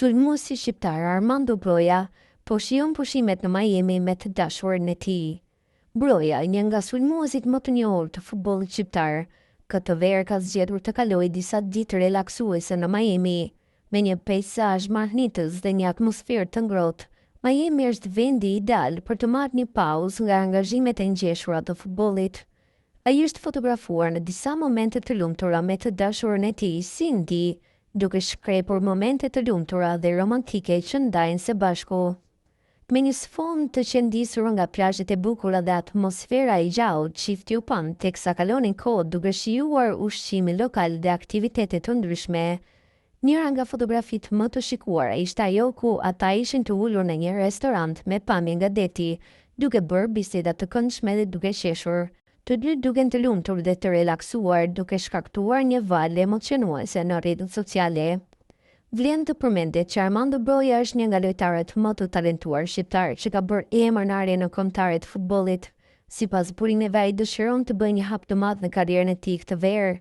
Sulmuesi shqiptar Armando Broja po shijon pushimet në Miami me të dashurin e tij. Broja, një nga sulmuesit më të njohur të futbollit shqiptar, këtë verë ka zgjedhur të kalojë disa ditë relaksuese në Miami, me një peizazh mahnitës dhe një atmosferë të ngrohtë. Miami është vendi ideal për të marrë një pauzë nga angazhimet e ngjeshura të futbollit. Ai është fotografuar në disa momente të lumtura me të dashurin e tij, Cindy, duke shkrepur momente të lumtura dhe romantike që ndajnë së bashku. Me një sfond të qëndisur nga plazhet e bukura dhe atmosfera e gjallë, çifti u pan teksa kalonin kohë duke shijuar ushqime lokal dhe aktivitete të ndryshme. Njëra nga fotografitë më të shikuara ishte ajo ku ata ishin të ulur në një restorant me pamje nga deti, duke bërë biseda të këndshme dhe duke qeshur. Të dy duken të lumtur dhe të relaksuar, duke shkaktuar një valë emocionuese në rrjetet sociale. Vlen të përmendet që Armando Broja është një nga lojtarët më të talentuar shqiptar që ka bërë emër në arjen kombëtare të futbollit. Sipas burimeve, ai dëshiron të bëjë një hap të madh në karrierën e tij këtë verë.